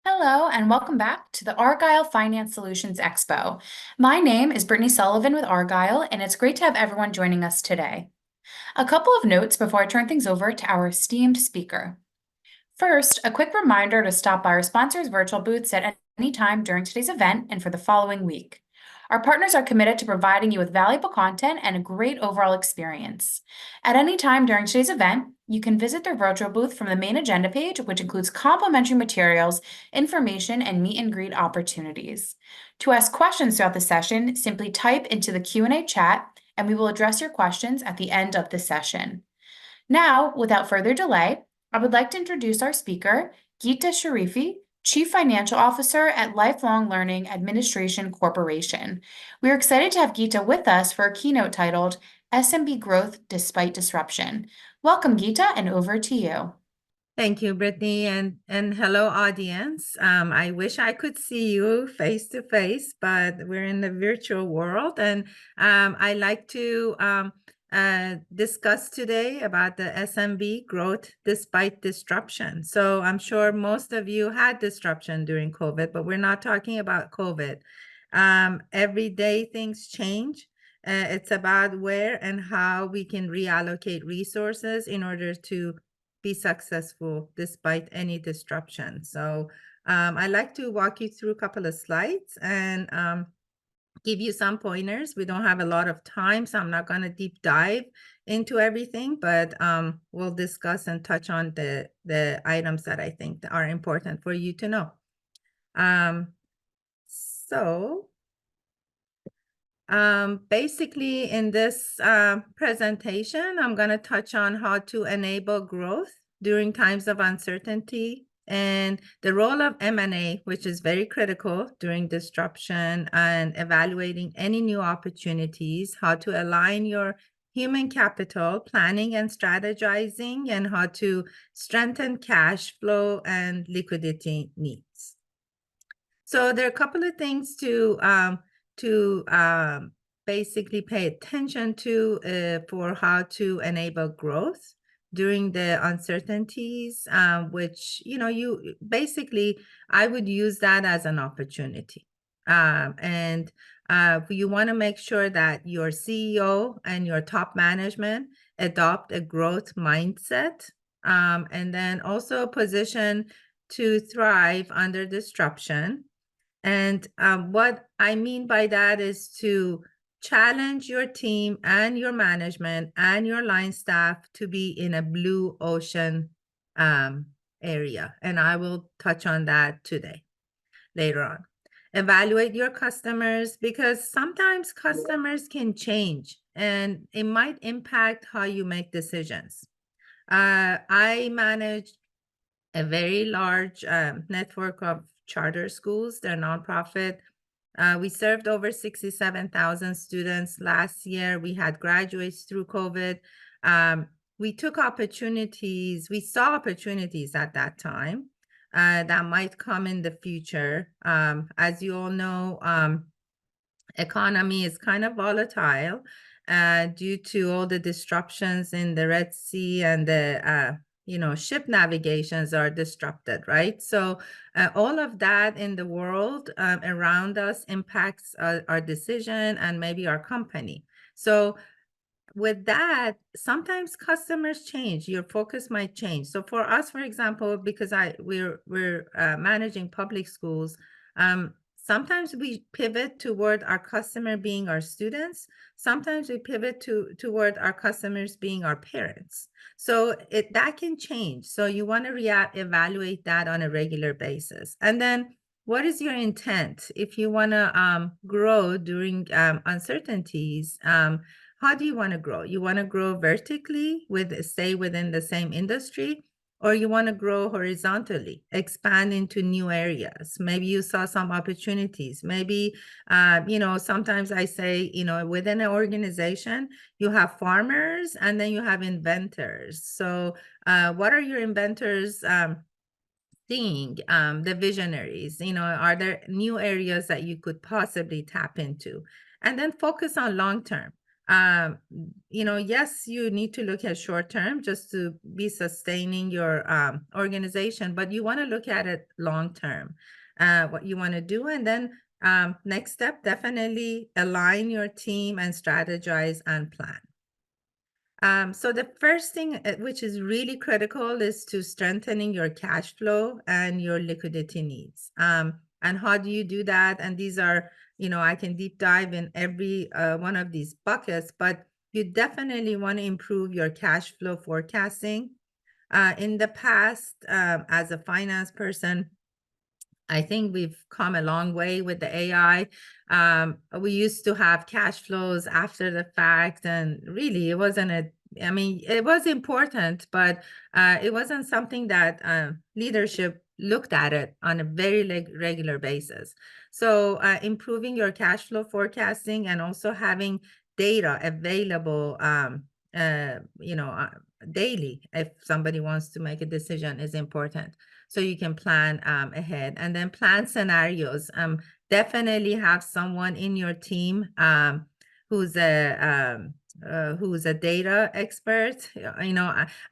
Hello, and welcome back to the Argyle Finance Solutions Expo. My name is Brittany Sullivan with Argyle, and it's great to have everyone joining us today. A couple of notes before I turn things over to our esteemed speaker. First, a quick reminder to stop by our sponsors' virtual booths at any time during today's event and for the following week. Our partners are committed to providing you with valuable content and a great overall experience. At any time during today's event, you can visit their virtual booth from the main agenda page, which includes complimentary materials, information, and meet and greet opportunities. To ask questions throughout the session, simply type into the Q&A chat, and we will address your questions at the end of the session. Now, without further delay, I would like to introduce our speaker, Guita Sharifi, Chief Financial Officer at Lifelong Learning Administration Corporation. We are excited to have Geeta with us for a keynote titled SMB Growth Despite Disruption. Welcome, Geeta, and over to you. Thank you, Brittany, and hello, audience. I wish I could see you face to face, but we're in the virtual world, and I like to discuss today about the SMB growth despite disruption. So I'm sure most of you had disruption during COVID, but we're not talking about COVID. Every day things change. It's about where and how we can reallocate resources in order to be successful despite any disruption. So I'd like to walk you through a couple of slides and give you some pointers. We don't have a lot of time, so I'm not going to deep dive into everything, but we'll discuss and touch on the items that I think are important for you to know. Basically in this presentation, I'm going to touch on how to enable growth during times of uncertainty and the role of M&A, which is very critical during disruption, and evaluating any new opportunities, how to align your human capital planning and strategizing, and how to strengthen cash flow and liquidity needs. So there are a couple of things to basically pay attention to for how to enable growth during the uncertainties, which, you basically, I would use that as an opportunity. And you want to make sure that your CEO and your top management adopt a growth mindset, and then also position to thrive under disruption. And what I mean by that is to challenge your team and your management and your line staff to be in a blue ocean area. And I will touch on that today, later on. Evaluate your customers, because sometimes customers can change and it might impact how you make decisions. I manage a very large network of charter schools. They're nonprofit. We served over 67,000 students last year. We had graduates through COVID. We took opportunities. We saw opportunities at that time that might come in the future. As you all know, economy is kind of volatile due to all the disruptions in the Red Sea, and the ship navigations are disrupted, right? So all of that in the world around us impacts our decision and maybe our company. So with that, sometimes customers change, your focus might change. So for us, for example, because we're managing public schools, sometimes we pivot toward our customer being our students. Sometimes we pivot toward our customers being our parents. So that can change. So you want to evaluate that on a regular basis. And then what is your intent? If you want to grow during uncertainties, how do you want to grow? You want to grow vertically, stay within the same industry, or you want to grow horizontally, expand into new areas? Maybe you saw some opportunities. Maybe, sometimes I say, within an organization, you have farmers and then you have inventors. So what are your inventors seeing, the visionaries? Are there new areas that you could possibly tap into? And then focus on long term. Yes, you need to look at short term just to be sustaining your organization, but you want to look at it long term, what you want to do. And then next step, definitely align your team and strategize and plan. So the first thing which is really critical is to strengthening your cash flow and your liquidity needs. And how do you do that? And these are, I can deep dive in every one of these buckets, but you definitely want to improve your cash flow forecasting. In the past, as a finance person, I think we've come a long way with the AI. We used to have cash flows after the fact, and really, it wasn't it was important, but it wasn't something that leadership looked at it on a very regular basis. So improving your cash flow forecasting and also having data available, daily if somebody wants to make a decision is important, so you can plan ahead, and then plan scenarios. Definitely have someone in your team who's a data expert.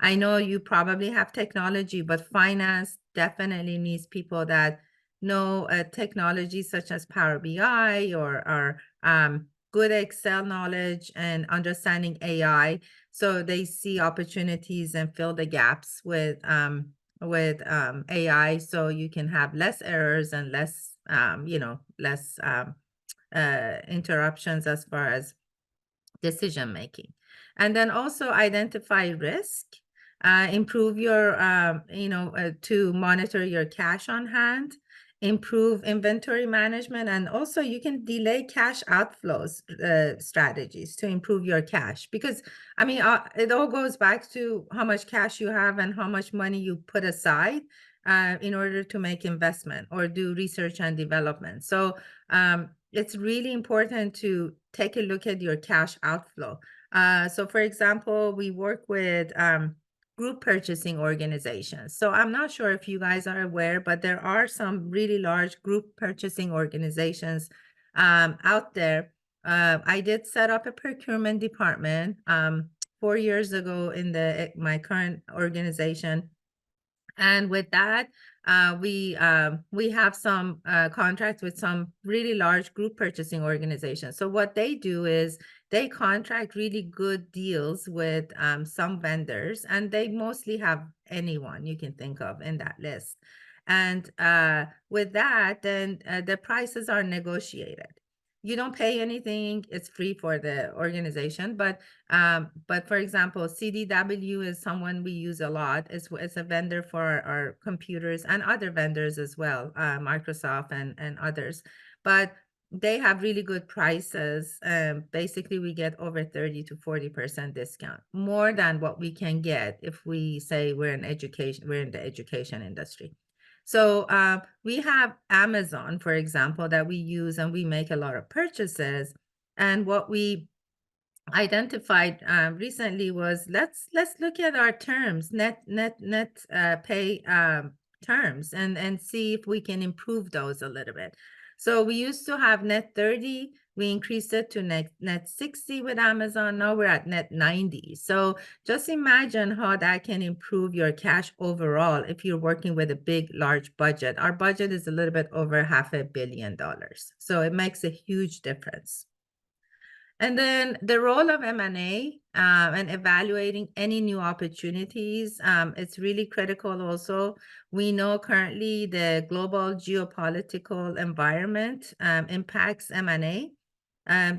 I know you probably have technology, but finance definitely needs people that know technology such as Power BI or good Excel knowledge and understanding AI, so they see opportunities and fill the gaps with AI, so you can have less errors and less interruptions as far as decision making. And then also identify risk, improve your to monitor your cash on hand, improve inventory management, and also you can delay cash outflows strategies to improve your cash, because it all goes back to how much cash you have and how much money you put aside in order to make investment or do research and development. So it's really important to take a look at your cash outflow. So for example, we work with group purchasing organizations. So I'm not sure if you guys are aware, but there are some really large group purchasing organizations out there. I did set up a procurement department 4 years ago in my current organization. And with that, we have some contracts with some really large group purchasing organizations. So what they do is they contract really good deals with some vendors, and they mostly have anyone you can think of in that list. And with that, then the prices are negotiated. You don't pay anything; it's free for the organization. But for example, CDW is someone we use a lot. It's a vendor for our computers and other vendors as well, Microsoft and others. But they have really good prices. Basically, we get over 30 to 40% discount, more than what we can get if we say we're in the education industry. So we have Amazon, for example, that we use, and we make a lot of purchases. And what we identified recently was let's look at our terms, net pay terms, and see if we can improve those a little bit. So we used to have net 30, we increased it to net 60 with Amazon. Now we're at net 90. So just imagine how that can improve your cash overall if you're working with a large budget. Our budget is a little bit over $500 million. So it makes a huge difference. And then the role of M&A and evaluating any new opportunities, it's really critical also. We know currently the global geopolitical environment impacts M&A.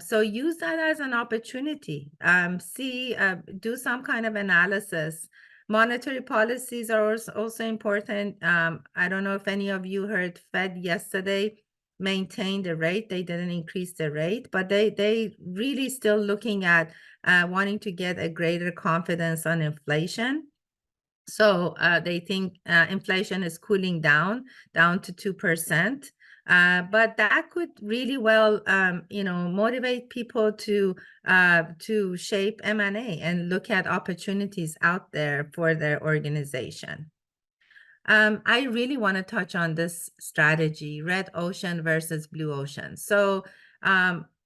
So use that as an opportunity. Do some kind of analysis. Monetary policies are also important. I don't know if any of you heard Fed yesterday maintain the rate. They didn't increase the rate, but they really still looking at wanting to get a greater confidence on inflation. So they think inflation is cooling down to 2%. But that could really well, motivate people to shape M&A and look at opportunities out there for their organization. I really want to touch on this strategy, red ocean versus blue ocean. So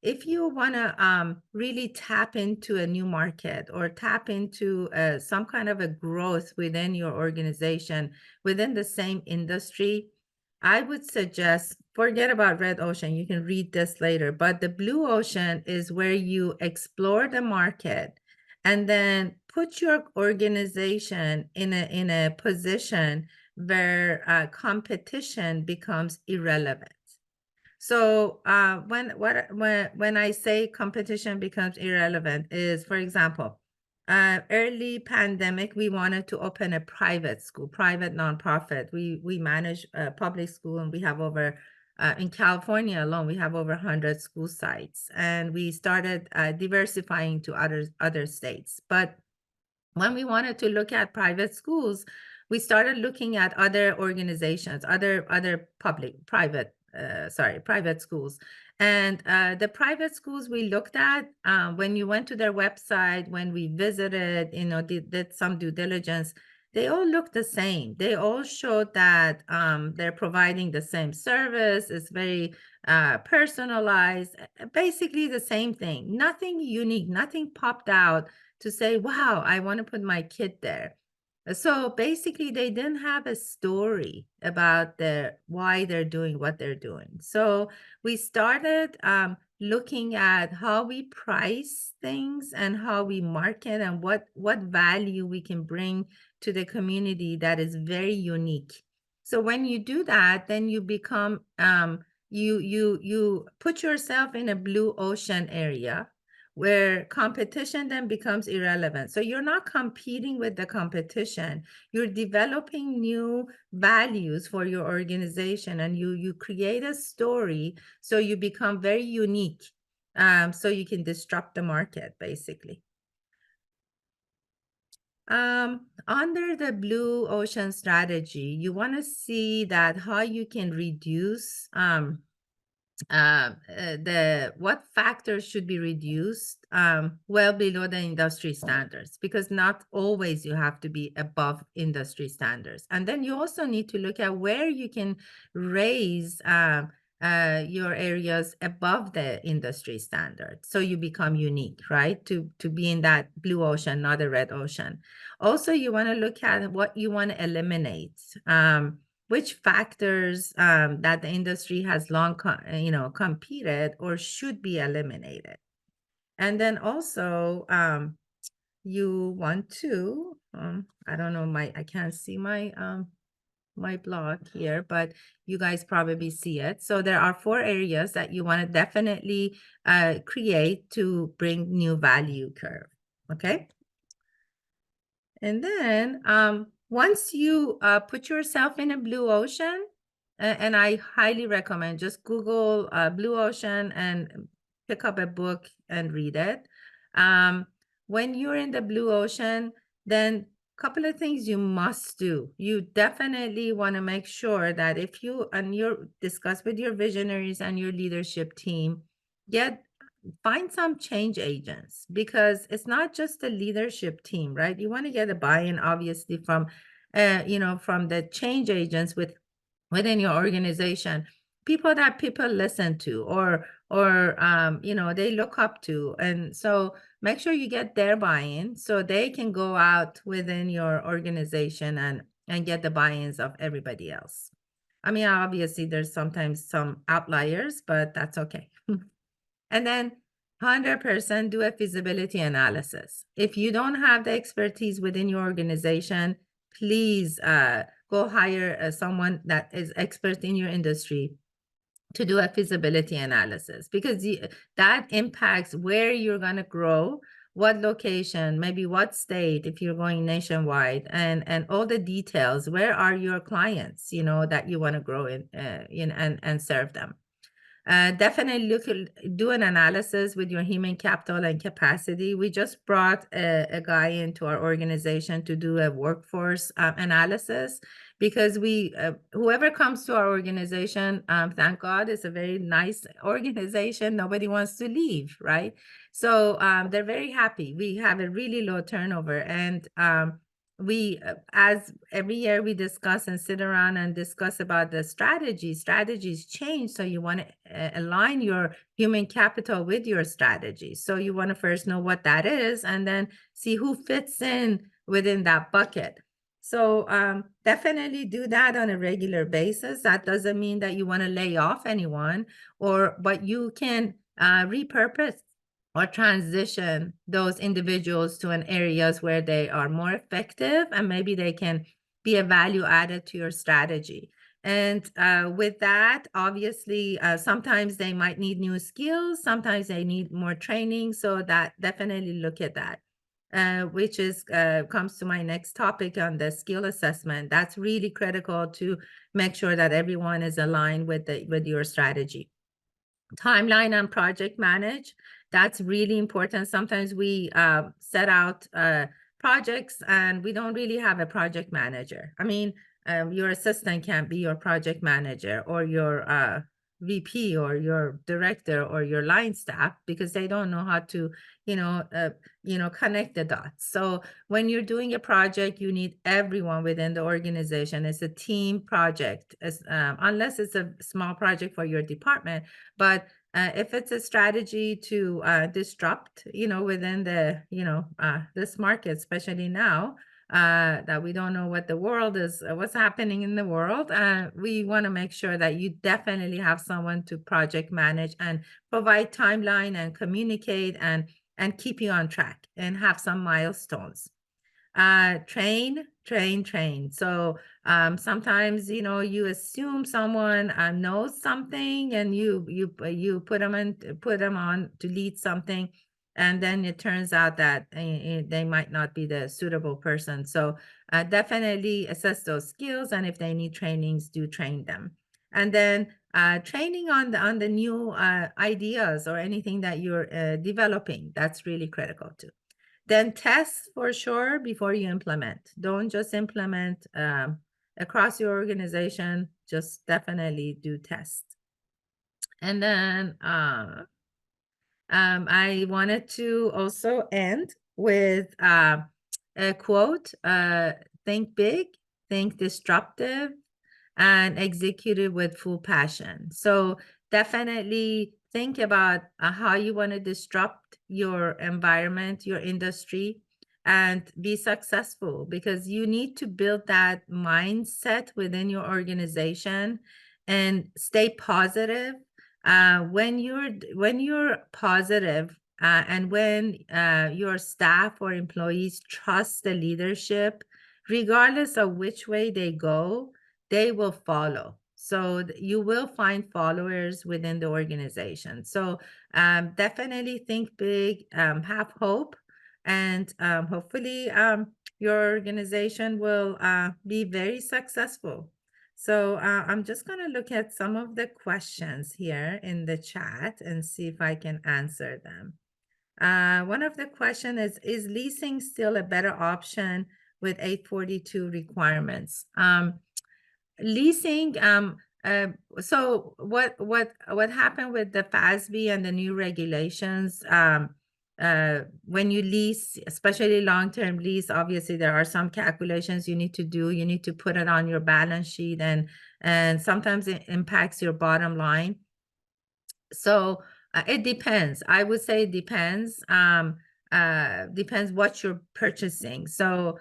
if you want to really tap into a new market or tap into some kind of a growth within your organization, within the same industry, I would suggest forget about red ocean. You can read this later, but the blue ocean is where you explore the market and then put your organization in a position where competition becomes irrelevant. So when I say competition becomes irrelevant is, for example, early pandemic, we wanted to open a private school, private nonprofit. We manage a public school, and we have over in California alone, we have over 100 school sites, and we started diversifying to other states. But when we wanted to look at private schools, we started looking at other organizations, other private schools. And the private schools we looked at, when you went to their website, when we visited, did some due diligence, they all look the same. They all showed that they're providing the same service. It's very personalized, basically the same thing. Nothing unique, nothing popped out to say, wow, I want to put my kid there. So basically, they didn't have a story about why they're doing what they're doing. So we started looking at how we price things and how we market and what value we can bring to the community that is very unique. So when you do that, then you become you put yourself in a blue ocean area where competition then becomes irrelevant. So you're not competing with the competition. You're developing new values for your organization, and you create a story so you become very unique, so you can disrupt the market, basically. Under the blue ocean strategy, you want to see that how you can reduce what factors should be reduced well below the industry standards, because not always you have to be above industry standards. And then you also need to look at where you can raise your areas above the industry standard, so you become unique, right? To be in that blue ocean, not a red ocean. Also, you want to look at what you want to eliminate. Which factors that the industry has long competed or should be eliminated. And then also you want to I don't know, I can't see my my blog here, but you guys probably see it. So there are 4 areas that you want to definitely create to bring new value curve. Okay. And then once you put yourself in a blue ocean, and I highly recommend just Google blue ocean and pick up a book and read it. When you're in the blue ocean, then a couple of things you must do. You definitely want to make sure that if you discuss with your visionaries and your leadership team, find some change agents, because it's not just the leadership team, right? You want to get a buy-in, obviously, from from the change agents within your organization, people that people listen to or they look up to. And so make sure you get their buy-in so they can go out within your organization and get the buy-ins of everybody else. I mean, obviously there's sometimes some outliers, but that's okay. And then 100% do a feasibility analysis. If you don't have the expertise within your organization, please go hire someone that is expert in your industry to do a feasibility analysis, because that impacts where you're going to grow, what location, maybe what state, if you're going nationwide, and all the details. Where are your clients, that you want to grow in and serve them. Definitely do an analysis with your human capital and capacity. We just brought a guy into our organization to do a workforce analysis, because whoever comes to our organization, thank God, it's a very nice organization. Nobody wants to leave, right? So they're very happy. We have a really low turnover, and as every year we discuss and sit around and discuss about the strategies change. So you want to align your human capital with your strategy. So you want to first know what that is and then see who fits in within that bucket. So definitely do that on a regular basis. That doesn't mean that you want to lay off anyone, but you can repurpose or transition those individuals to an areas where they are more effective and maybe they can be a value added to your strategy. And with that, obviously, sometimes they might need new skills, sometimes they need more training. So that definitely look at that. Which is comes to my next topic on the skill assessment. That's really critical to make sure that everyone is aligned with your strategy. Timeline and project manage. That's really important. Sometimes we set out projects and we don't really have a project manager. I mean, your assistant can't be your project manager or your VP or your director or your line staff because they don't know how to, connect the dots. So when you're doing a project, you need everyone within the organization. It's a team project, unless it's a small project for your department. But if it's a strategy to disrupt, within this market, especially now that we don't know what the world is, what's happening in the world, we want to make sure that you definitely have someone to project manage and provide timeline and communicate and keep you on track and have some milestones. Train. So sometimes you assume someone knows something and you put them on to lead something, and then it turns out that they might not be the suitable person. So definitely assess those skills, and if they need trainings, do train them. And then training on the new ideas or anything that you're developing, that's really critical too. Then test for sure before you implement. Don't just implement across your organization, just definitely do tests. And then I wanted to also end with a quote, think big, think disruptive, and execute it with full passion. So definitely think about how you want to disrupt your environment, your industry, and be successful, because you need to build that mindset within your organization and stay positive. When you're positive and when your staff or employees trust the leadership, regardless of which way they go, they will follow. So you will find followers within the organization. So definitely think big, have hope, and hopefully your organization will be very successful. So I'm just going to look at some of the questions here in the chat and see if I can answer them. One of the questions is leasing still a better option with 842 requirements? Leasing, so what happened with the FASB and the new regulations, when you lease, especially long-term lease, obviously there are some calculations you need to do. You need to put it on your balance sheet, and sometimes it impacts your bottom line. So it depends. I would say it depends. Depends what you're purchasing. So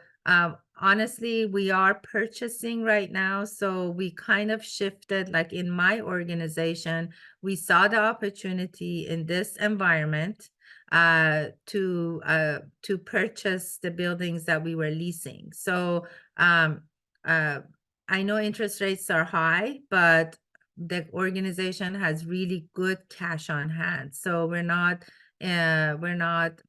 honestly, we are purchasing right now. So we kind of shifted, like in my organization, we saw the opportunity in this environment to purchase the buildings that we were leasing. So I know interest rates are high, but the organization has really good cash on hand. So we're not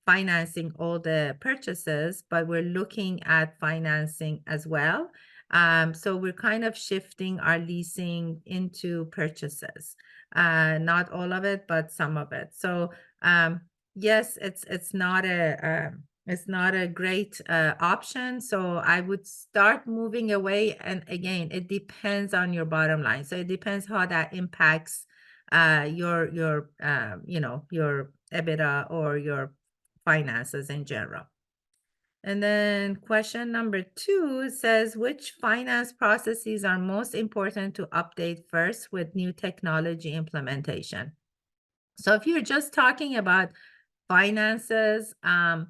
financing all the purchases, but we're looking at financing as well. So we're kind of shifting our leasing into purchases. Not all of it, but some of it. So yes, it's not a great option. So I would start moving away. And again, it depends on your bottom line. So it depends how that impacts your your EBITDA or your finances in general. And then question number 2 says, which finance processes are most important to update first with new technology implementation? So if you're just talking about finances, I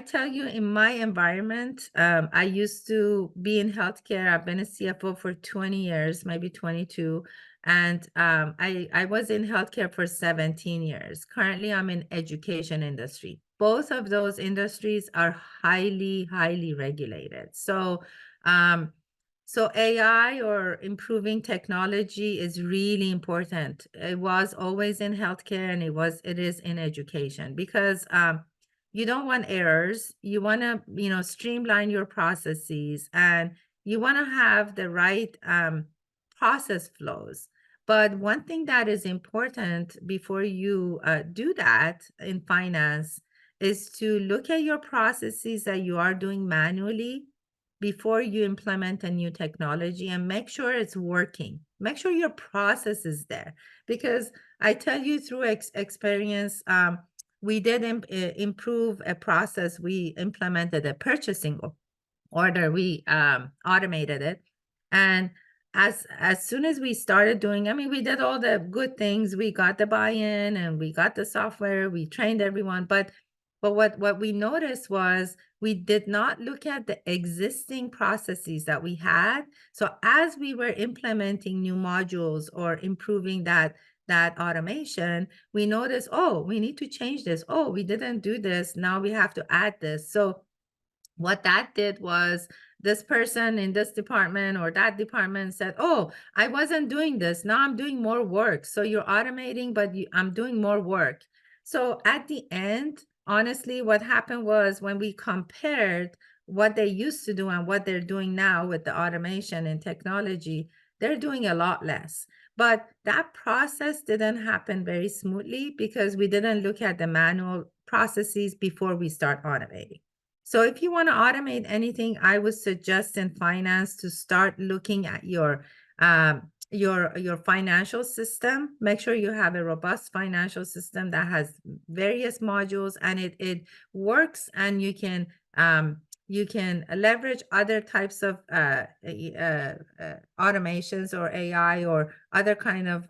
tell you, in my environment, I used to be in healthcare. I've been a CFO for 20 years, maybe 22. And I was in healthcare for 17 years. Currently, I'm in education industry. Both of those industries are highly, highly regulated. Um, so AI or improving technology is really important. It was always in healthcare, and it is in education, because you don't want errors. You want to, streamline your processes, and you want to have the right process flows. But one thing that is important before you do that in finance is to look at your processes that you are doing manually before you implement a new technology, and make sure it's working. Make sure your process is there, because I tell you through experience, we did improve a process. We implemented a purchasing order. We automated it, and as soon as we started doing, I mean, we did all the good things. We got the buy-in, and we got the software. We trained everyone, but what we noticed was we did not look at the existing processes that we had. So as we were implementing new modules or improving that automation, we noticed, oh, we need to change this. Oh, we didn't do this. Now we have to add this. So what that did was, this person in this department or that department said, oh, I wasn't doing this. Now I'm doing more work. So you're automating, but I'm doing more work. So at the end, honestly, what happened was, when we compared what they used to do and what they're doing now with the automation and technology, they're doing a lot less. But that process didn't happen very smoothly, because we didn't look at the manual processes before we start automating. So if you want to automate anything, I would suggest in finance to start looking at your financial system. Make sure you have a robust financial system that has various modules, and it works, and you can leverage other types of automations or AI or other kind of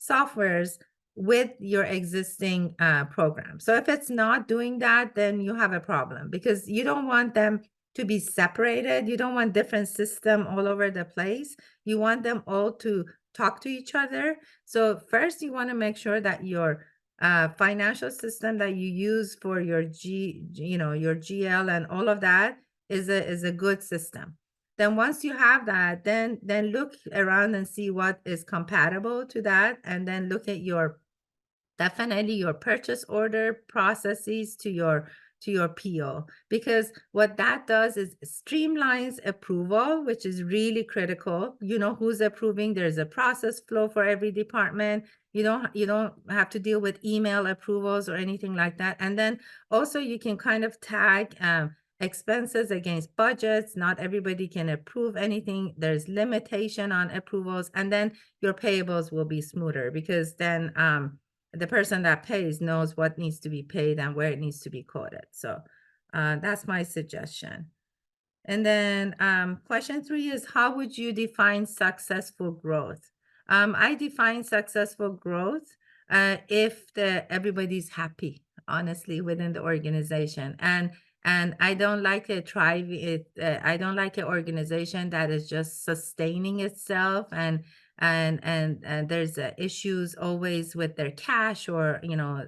softwares with your existing program. So if it's not doing that, then you have a problem, because you don't want them to be separated. You don't want different system all over the place. You want them all to talk to each other. So first, you want to make sure that your financial system that you use for your your GL and all of that is a good system. Then once you have that, then look around and see what is compatible to that, and then look at definitely your purchase order processes to your PO, because what that does is streamlines approval, which is really critical. You know who's approving. There's a process flow for every department. You don't have to deal with email approvals or anything like that. And then also you can kind of tag expenses against budgets. Not everybody can approve anything. There's limitation on approvals, and then your payables will be smoother, because then the person that pays knows what needs to be paid and where it needs to be coded. So that's my suggestion. And then question 3 is, how would you define successful growth? I define successful growth if everybody's happy, honestly, within the organization. And I don't like I don't like an organization that is just sustaining itself, and there's issues always with their cash, or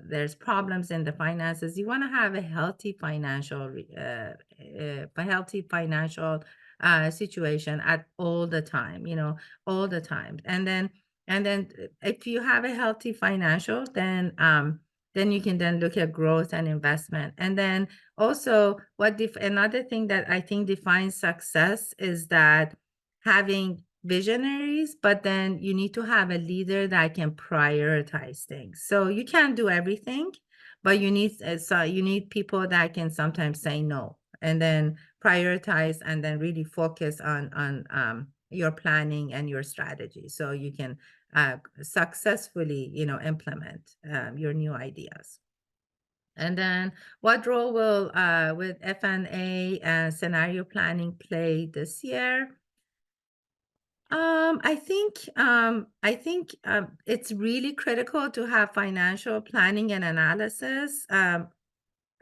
there's problems in the finances. You want to have a healthy financial situation at all the time, all the time. And then if you have a healthy financial, then you can then look at growth and investment. And then also, another thing that I think defines success is that having visionaries, but then you need to have a leader that can prioritize things. So you can't do everything, but you need people that can sometimes say no, and then prioritize, and then really focus on your planning and your strategy, so you can successfully implement your new ideas. And then what role will with FNA and scenario planning play this year? I think it's really critical to have financial planning and analysis. I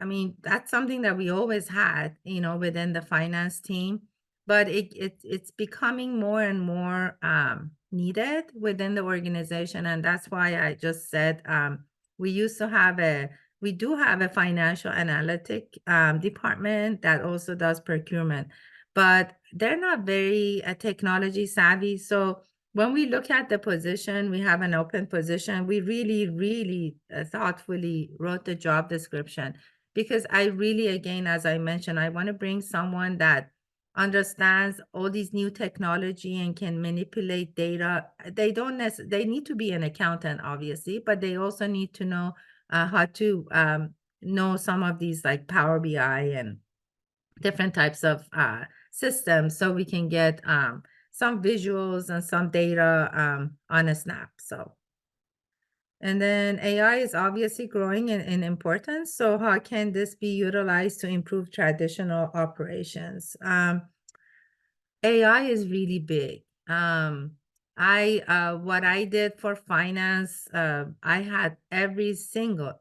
mean, that's something that we always had, within the finance team, but it's becoming more and more needed within the organization, and that's why I just said we used to have a we do have a financial analytic department that also does procurement, but they're not very technology savvy. So when we look at the position, we have an open position. We really, really thoughtfully wrote the job description because I really, again, as I mentioned, I want to bring someone that understands all these new technology and can manipulate data. They need to be an accountant, obviously, but they also need to know how to know some of these like Power BI and different types of systems so we can get some visuals and some data on a snap. And then AI is obviously growing in importance. So how can this be utilized to improve traditional operations? AI is really big. What I did for finance, I had everyone,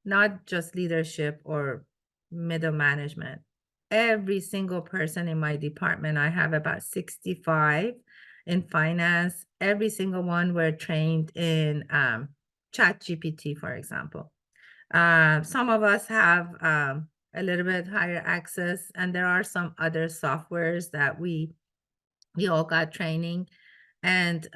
not just leadership or middle management, every single person in my department. I have about 65 in finance. Every single one were trained in chat GPT, for example. Some of us have a little bit higher access, and there are some other softwares that we all got training, and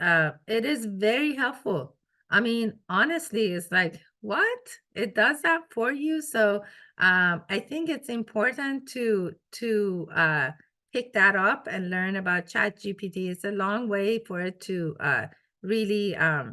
it is very helpful. I mean, honestly, it's like, what? It does that for you. So I think it's important to pick that up and learn about chat GPT. It's a long way for it to really uh,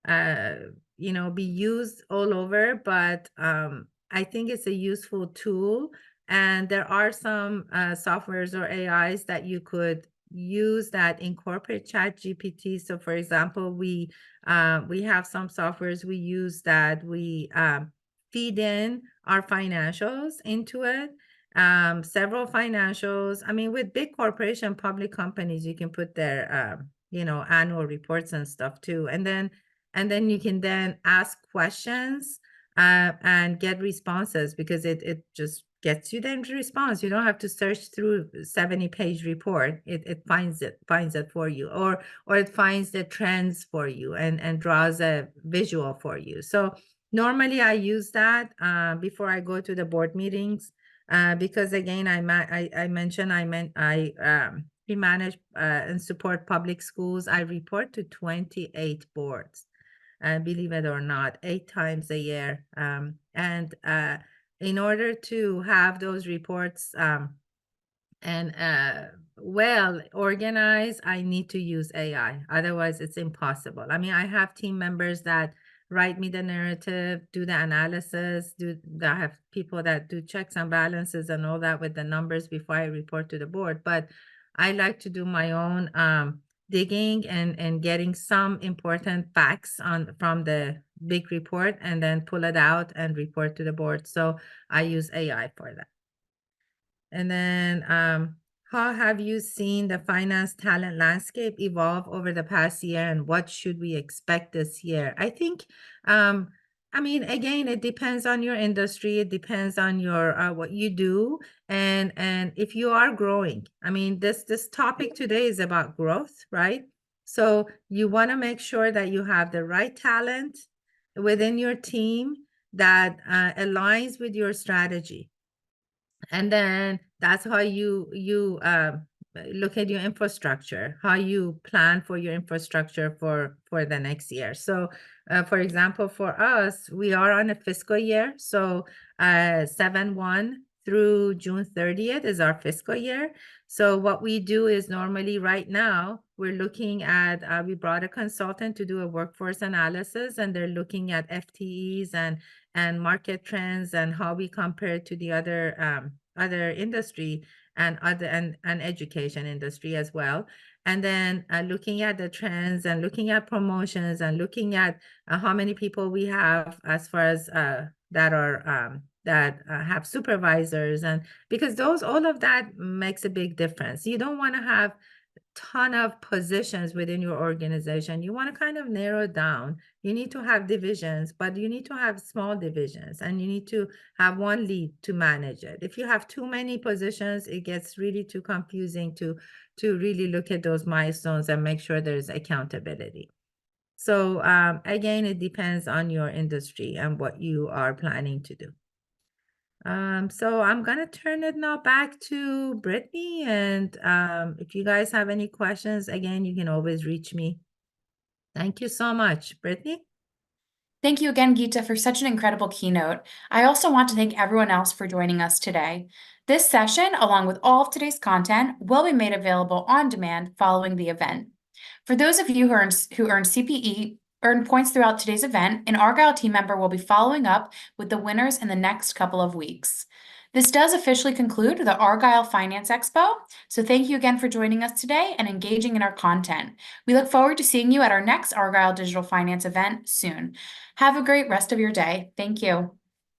be used all over, but I think it's a useful tool. And there are some softwares or AIs that you could use that incorporate chat GPT. So for example, we have some softwares we use that we feed in our financials into it. Several financials. I mean, with big corporation, public companies, you can put their annual reports and stuff too. And then you can then ask questions and get responses, because it just gets you the response. You don't have to search through 70-page report. It finds it for you, or it finds the trends for you and draws a visual for you. So normally I use that before I go to the board meetings, because again, I mentioned we manage and support public schools. I report to 28 boards, believe it or not, 8 times a year. And in order to have those reports and well organized, I need to use AI. Otherwise, it's impossible. I mean, I have team members that write me the narrative, do the analysis, I have people that do checks and balances and all that with the numbers before I report to the board. But I like to do my own digging and getting some important facts from the big report, and then pull it out and report to the board. So I use AI for that. And then how have you seen the finance talent landscape evolve over the past year, and what should we expect this year? I think I mean, again, it depends on your industry, it depends on your what you do, and if you are growing. I mean, this topic today is about growth, right? So you want to make sure that you have the right talent within your team that aligns with your strategy. And then that's how you look at your infrastructure, how you plan for your infrastructure for the next year. So for example, for us, we are on a fiscal year. So 7/1 through June 30th is our fiscal year. So what we do is, normally right now we're looking at we brought a consultant to do a workforce analysis, and they're looking at FTEs and market trends and how we compare to the other industry and education industry as well. And then looking at the trends and looking at promotions and looking at how many people we have as far as that are that have supervisors, and because all of that makes a big difference. You don't want to have ton of positions within your organization. You want to kind of narrow down. You need to have divisions, but you need to have small divisions, and you need to have one lead to manage it. If you have too many positions, it gets really too confusing to really look at those milestones and make sure there's accountability. So again, it depends on your industry and what you are planning to do. So I'm gonna turn it now back to Brittany, and if you guys have any questions, again, you can always reach me. Thank you so much, Brittany. Thank you again, Geeta, for such an incredible keynote. I also want to thank everyone else for joining us today. This session, along with all of today's content, will be made available on demand following the event. For those of you who earned CPE earned points throughout today's event, an Argyle team member will be following up with the winners in the next couple of weeks. This does officially conclude the Argyle Finance Expo, so thank you again for joining us today and engaging in our content. We look forward to seeing you at our next Argyle Digital Finance event soon. Have a great rest of your day. Thank you.